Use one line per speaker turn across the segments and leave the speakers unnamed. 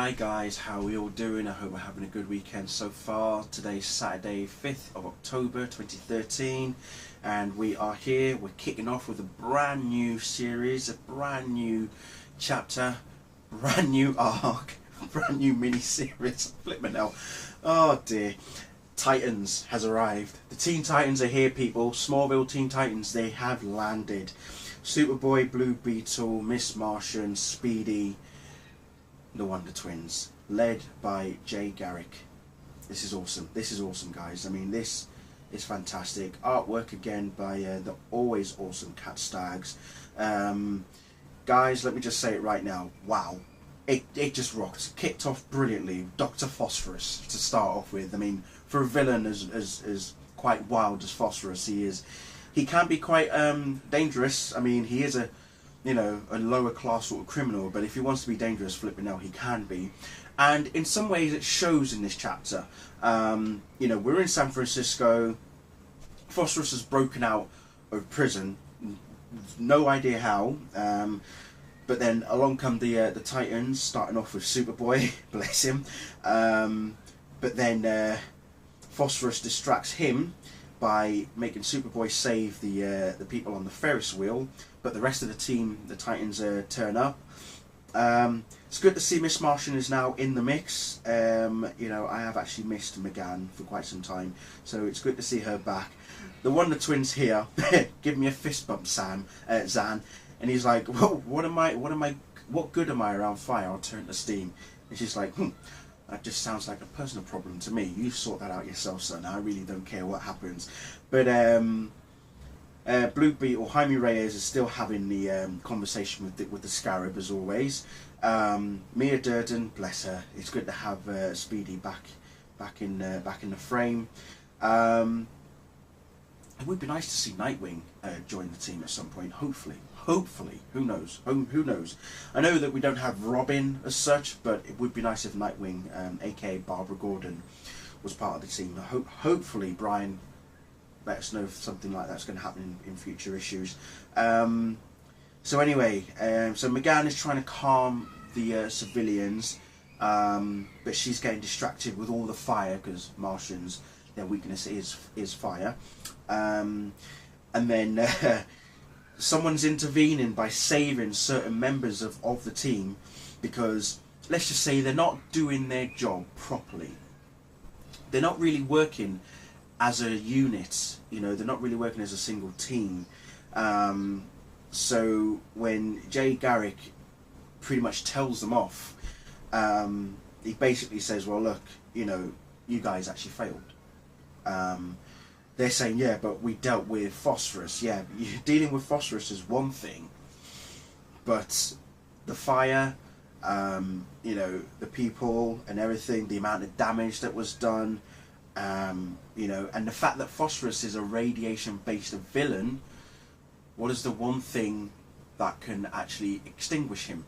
Hi guys, how are we all doing? I hope we're having a good weekend so far. Today's Saturday 5th of October 2013 and we are here, we're kicking off with a brand new series, a brand new chapter, brand new arc, brand new mini-series. Flip me now. Oh dear. Titans has arrived. The Teen Titans are here, people. Smallville Teen Titans, they have landed. Superboy, Blue Beetle, Miss Martian, Speedy, the Wonder Twins, led by Jay Garrick. This is awesome. This is awesome, guys. I mean, this is fantastic. Artwork again by the always awesome Cat Staggs. Guys, let me just say it right now. Wow. It just rocked. Kicked off brilliantly. Dr. Phosphorus to start off with. I mean, for a villain as quite wild as Phosphorus he is, he can be quite dangerous. I mean, he is a lower class sort of criminal, but if he wants to be dangerous, flipping out, he can be. And in some ways it shows in this chapter. We're in San Francisco. Phosphorus has broken out of prison, no idea how, but then along come the Titans, starting off with Superboy, bless him, but then Phosphorus distracts him by making Superboy save the people on the Ferris wheel, but the rest of the team, the Titans, turn up. It's good to see Miss Martian is now in the mix. I have actually missed McGann for quite some time, so it's good to see her back. The Wonder Twins here, give me a fist bump, Zan, and he's like, "Whoa, what good am I around fire? I'll turn to steam." And she's like, "That just sounds like a personal problem to me. You sort that out yourself, son. I really don't care what happens." But Blue Beetle, Jaime Reyes, is still having the conversation with the Scarab as always. Mia Durden, bless her. It's good to have Speedy back in the frame. It would be nice to see Nightwing join the team at some point. Hopefully, who knows? Who knows? I know that we don't have Robin as such, but it would be nice if Nightwing, aka Barbara Gordon, was part of the team. Hopefully, Brian let us know if something like that's going to happen in future issues. So anyway, so McGann is trying to calm the civilians, but she's getting distracted with all the fire because Martians, their weakness is fire. And then someone's intervening by saving certain members of the team because, let's just say, they're not doing their job properly. They're not really working as a unit, they're not really working as a single team. So when Jay Garrick pretty much tells them off, he basically says, well, look, you guys actually failed. They're saying, yeah, but we dealt with Phosphorus. Yeah, dealing with Phosphorus is one thing, but the fire, the people and everything, the amount of damage that was done, and the fact that Phosphorus is a radiation-based villain, what is the one thing that can actually extinguish him?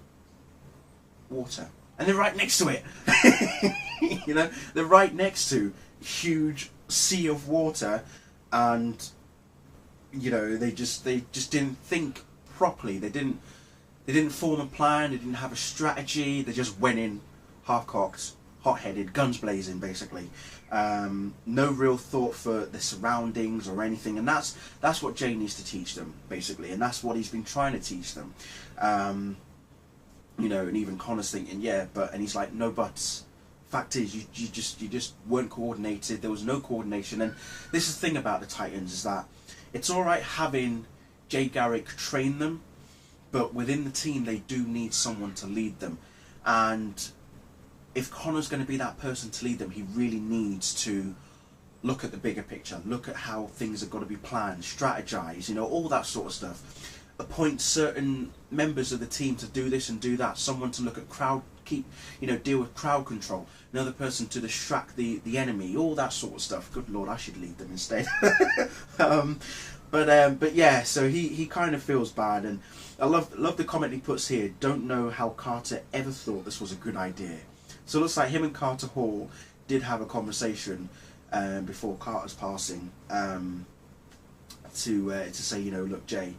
Water. And they're right next to it. They're right next to huge sea of water, and they just didn't think properly. They didn't form a plan. They didn't have a strategy. They just went in half-cocked, hot-headed, guns blazing, basically. No real thought for the surroundings or anything, and that's what Jay needs to teach them, basically, and that's what he's been trying to teach them. And even Connor's thinking, yeah, and he's like, no buts. Fact is, you just weren't coordinated. There was no coordination, and this is the thing about the Titans, is that it's all right having Jay Garrick train them, but within the team they do need someone to lead them, and if Connor's going to be that person to lead them, he really needs to look at the bigger picture, look at how things have got to be planned, strategize, all that sort of stuff. Appoint certain members of the team to do this and do that. Someone to look at deal with crowd control. Another person to distract the enemy. All that sort of stuff. Good Lord, I should lead them instead. But yeah, so he kind of feels bad, and I love the comment he puts here. Don't know how Carter ever thought this was a good idea. So it looks like him and Carter Hall did have a conversation before Carter's passing to say, look, Jay,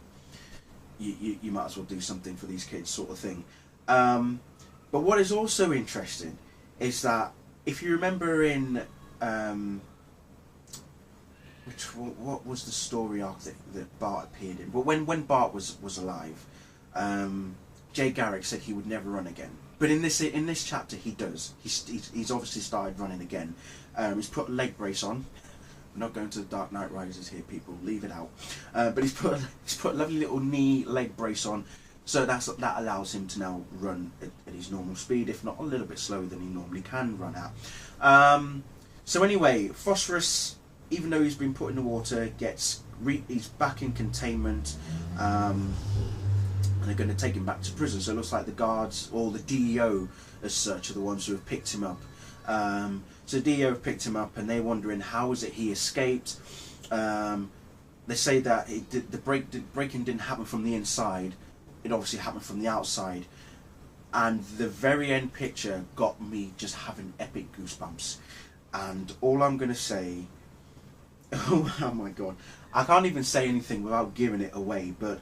you might as well do something for these kids, sort of thing. But what is also interesting is that if you remember in what was the story arc that Bart appeared in? But when Bart was alive, Jay Garrick said he would never run again. But in this chapter, he does. He's obviously started running again. He's put a leg brace on. I'm not going to the Dark Knight Rises here, people. Leave it out. But he's put a lovely little knee leg brace on, so that allows him to now run at his normal speed, if not a little bit slower than he normally can run at. So anyway, Phosphorus, even though he's been put in the water, he's back in containment. And they're going to take him back to prison. So it looks like the guards, or the DEO as such, are the ones who have picked him up. So DEO have picked him up, and they're wondering how is it he escaped. They say that the breaking didn't happen from the inside. It obviously happened from the outside. And the very end picture got me just having epic goosebumps. And all I'm going to say, oh my god, I can't even say anything without giving it away, but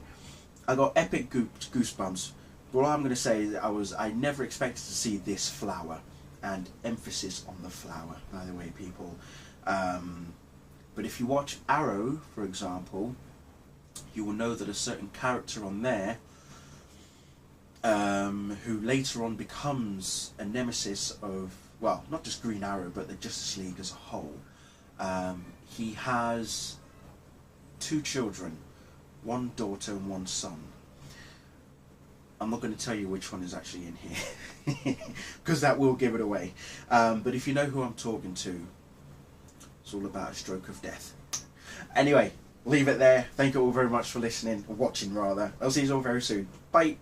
I got epic goosebumps. But all I'm going to say is that I never expected to see this flower, and emphasis on the flower, by the way, people. But if you watch Arrow, for example, you will know that a certain character on there, who later on becomes a nemesis of, well, not just Green Arrow, but the Justice League as a whole. He has 2 children, 1 daughter and 1 son. I'm not going to tell you which one is actually in here, because that will give it away. But if you know who I'm talking to, it's all about a stroke of death. Anyway, leave it there. Thank you all very much for listening, or watching rather. I'll see you all very soon. Bye.